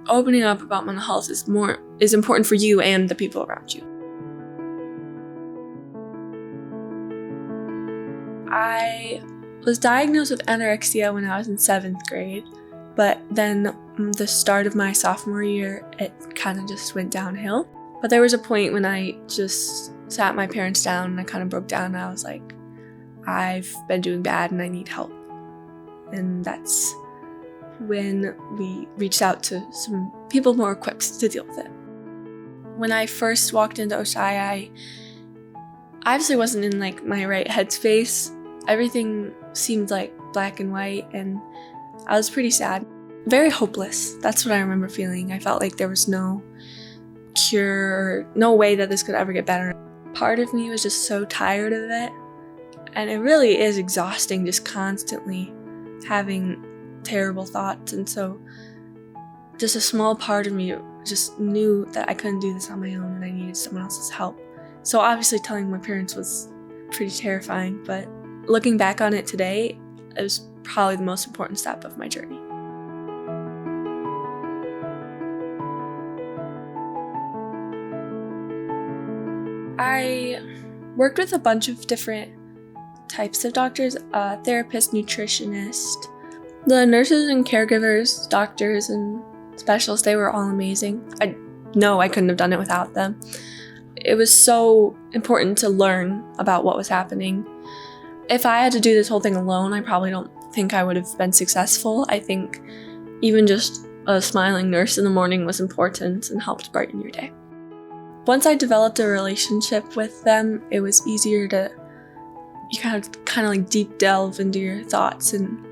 opening up about mental health is important for you and the people around you. I was diagnosed with anorexia when I was in 7th grade, but then the start of my sophomore year, it kind of just went downhill. But there was a point when I just sat my parents down and I kind of broke down and I was like, I've been doing bad and I need help. And that's when we reached out to some people more equipped to deal with it. When I first walked into Oshai, I obviously wasn't in like my right headspace. Everything seemed like black and white and I was pretty sad. Very hopeless. That's what I remember feeling. I felt like there was no cure, no way that this could ever get better. Part of me was just so tired of it. And it really is exhausting just constantly having terrible thoughts. And so just a small part of me just knew that I couldn't do this on my own and I needed someone else's help. So obviously telling my parents was pretty terrifying, but looking back on it today, it was probably the most important step of my journey. I worked with a bunch of different types of doctors, therapist, nutritionist. The nurses and caregivers, doctors and specialists, they were all amazing. I know I couldn't have done it without them. It was so important to learn about what was happening. If I had to do this whole thing alone, I probably don't think I would have been successful. I think even just a smiling nurse in the morning was important and helped brighten your day. Once I developed a relationship with them, it was easier to kind of like deep delve into your thoughts and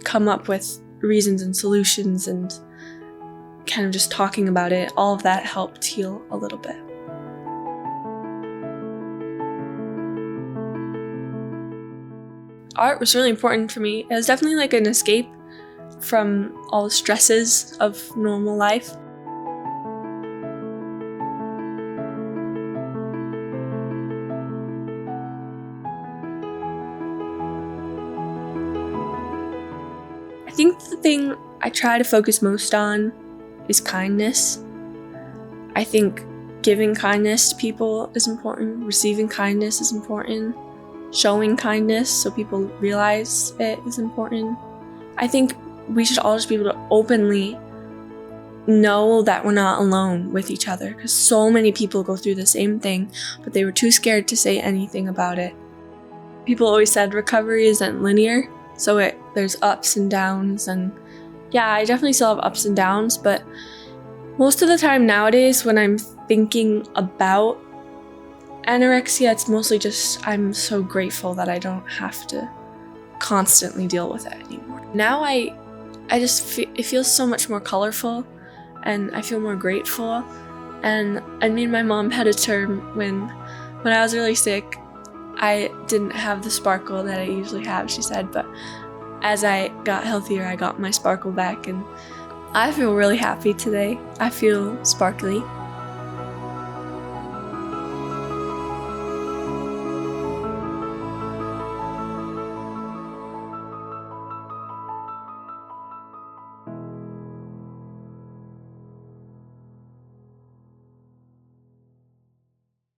come up with reasons and solutions, and kind of just talking about it. All of that helped heal a little bit. Art was really important for me. It was definitely like an escape from all the stresses of normal life. I think the thing I try to focus most on is kindness. I think giving kindness to people is important, receiving kindness is important, showing kindness so people realize it is important. I think we should all just be able to openly know that we're not alone with each other, because so many people go through the same thing, but they were too scared to say anything about it. People always said recovery isn't linear, so there's ups and downs, and yeah, I definitely still have ups and downs, but most of the time nowadays when I'm thinking about anorexia, it's mostly just I'm so grateful that I don't have to constantly deal with it anymore. Now I just it feels so much more colorful, and I feel more grateful. And me and my mom had a term when I was really sick. I didn't have the sparkle that I usually have, she said, but as I got healthier, I got my sparkle back, and I feel really happy today. I feel sparkly.